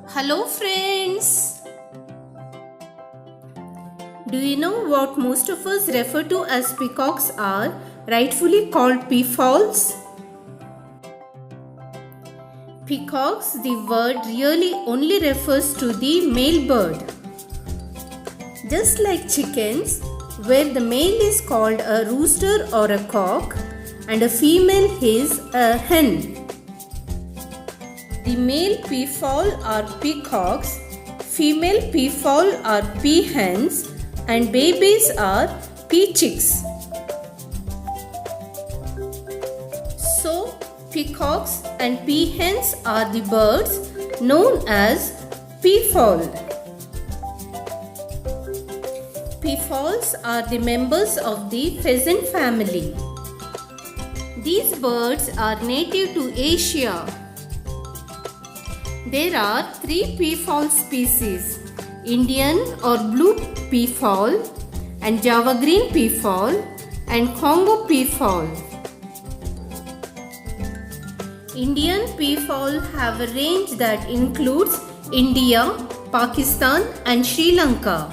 Hello friends! Do you know what most of us refer to as peacocks are rightfully called peafowls? Peacocks, the word really only refers to the male bird. Just like chickens, where the male is called a rooster or a cock and a female is a hen. The male peafowl are peacocks, female peafowl are peahens, and babies are peachicks. So, peacocks and peahens are the birds known as peafowl. Peafowls are the members of the pheasant family. These birds are native to Asia. There are three peafowl species: Indian or blue peafowl, and Java green peafowl, and Congo peafowl. Indian peafowl have a range that includes India, Pakistan, and Sri Lanka,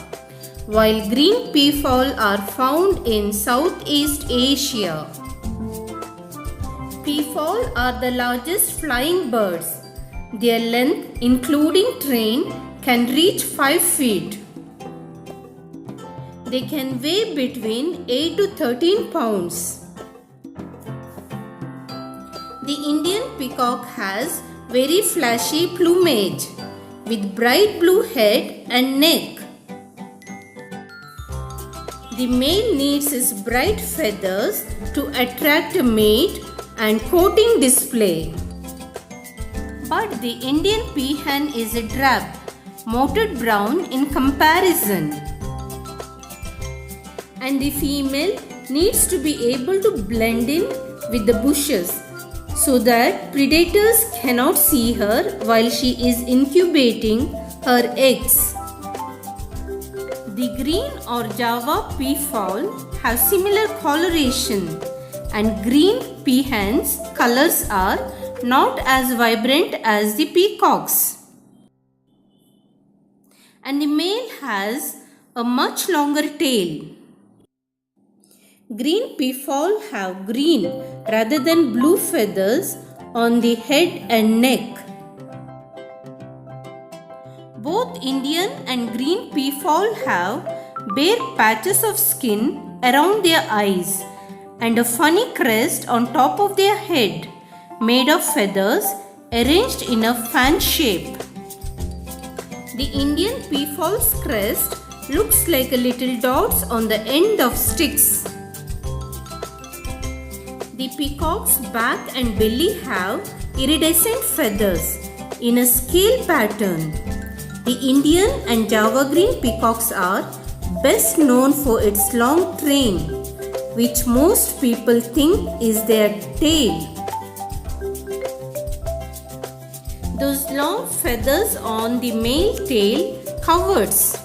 while green peafowl are found in Southeast Asia. Peafowl are the largest flying birds. Their length, including train, can reach 5 feet. They can weigh between 8 to 13 pounds. The Indian peacock has very flashy plumage with bright blue head and neck. The male needs his bright feathers to attract a mate and courting display. But the Indian peahen is a drab, mottled brown in comparison. And the female needs to be able to blend in with the bushes so that predators cannot see her while she is incubating her eggs. The green or Java peafowl have similar coloration, and green peahens' colors are not as vibrant as the peacocks. And the male has a much longer tail. Green peafowl have green rather than blue feathers on the head and neck. Both Indian and green peafowl have bare patches of skin around their eyes and a funny crest on top of their head, made of feathers arranged in a fan shape. The Indian peafowl's crest looks like a little dots on the end of sticks. The peacock's back and belly have iridescent feathers in a scale pattern. The Indian and Java green peacocks are best known for its long train, which most people think is their tail. Those long feathers on the male tail coverts,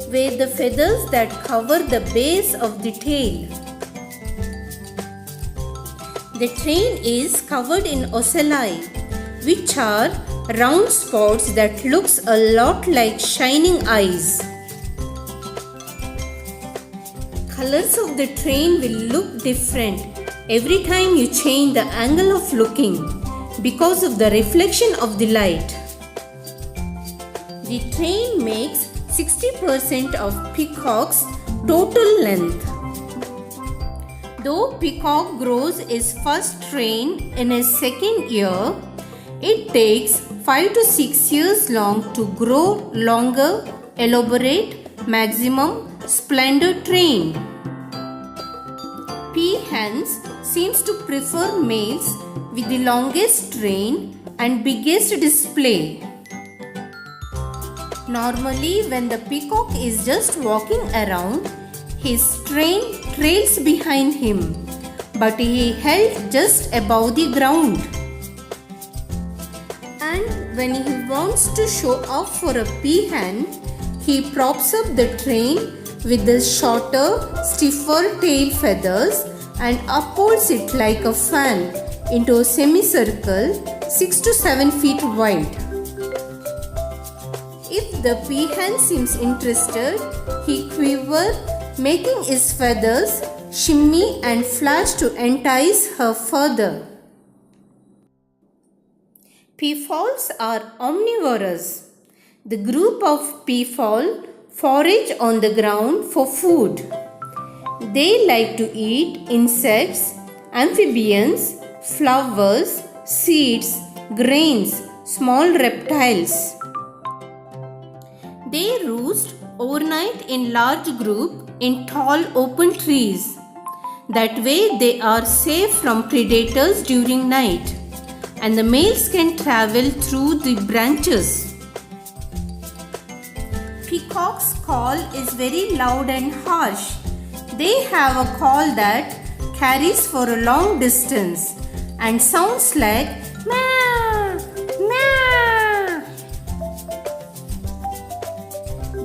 where the feathers that cover the base of the tail. The train is covered in ocelli, which are round spots that looks a lot like shining eyes. Colors of the train will look different every time you change the angle of looking, because of the reflection of the light. The train makes 60% of peacock's total length. Though peacock grows its first train in his second year, it takes 5 to 6 years long to grow longer, elaborate, maximum splendor train. Peahens seems to prefer males with the longest train and biggest display. Normally, when the peacock is just walking around, his train trails behind him, but he held just above the ground. And when he wants to show off for a peahen, he props up the train with the shorter, stiffer tail feathers and upholds it like a fan into a semicircle 6 to 7 feet wide. If the peahen seems interested, he quivers, making his feathers shimmy and flash to entice her further. Peafowls are omnivorous. The group of peafowl forage on the ground for food. They like to eat insects, amphibians, flowers, seeds, grains, small reptiles. They roost overnight in large groups in tall open trees. That way they are safe from predators during night, and the males can travel through the branches. Peacock's call is very loud and harsh. They have a call that carries for a long distance and sounds like meow, meow.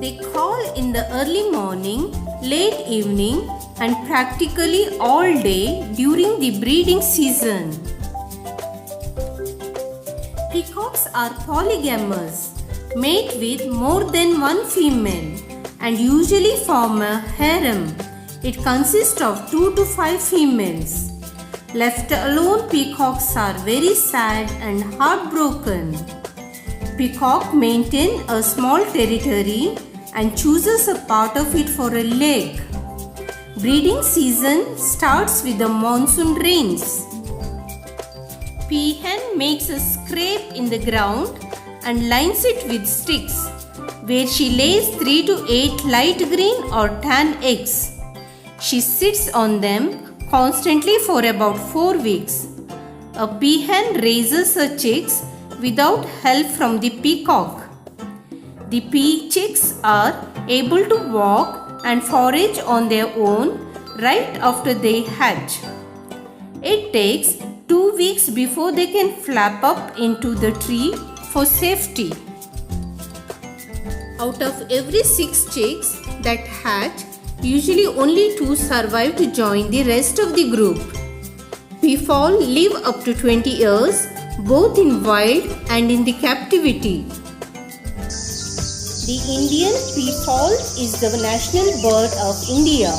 They call in the early morning, late evening, and practically all day during the breeding season. Peacocks are polygamous, mate with more than one female, and usually form a harem. It consists of 2 to 5 females. Left alone, peacocks are very sad and heartbroken. Peacock maintains a small territory and chooses a part of it for a lake. Breeding season starts with the monsoon rains. Peahen makes a scrape in the ground and lines it with sticks, where she lays 3 to 8 light green or tan eggs. She sits on them constantly for about 4 weeks. A peahen raises her chicks without help from the peacock. The pea chicks are able to walk and forage on their own right after they hatch. It takes 2 weeks before they can flap up into the tree for safety. Out of every 6 chicks that hatch, usually only 2 survive to join the rest of the group. Peafowl live up to 20 years, both in wild and in the captivity. The Indian peafowl is the national bird of India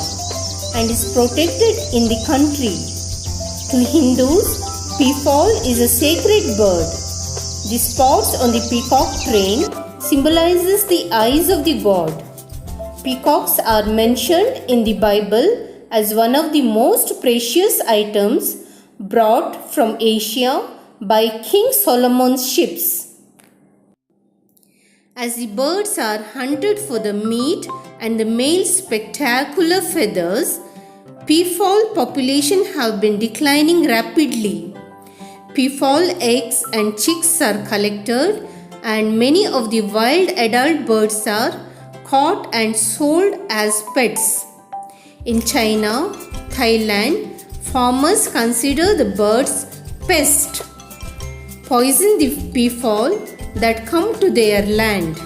and is protected in the country. To Hindus, peafowl is a sacred bird. The spots on the peacock train symbolizes the eyes of the god. Peacocks are mentioned in the Bible as one of the most precious items brought from Asia by King Solomon's ships. As the birds are hunted for the meat and the male's spectacular feathers, peafowl population have been declining rapidly. Peafowl eggs and chicks are collected, and many of the wild adult birds are caught and sold as pets. In China, Thailand, farmers consider the birds pest, poison the peafowl that come to their land.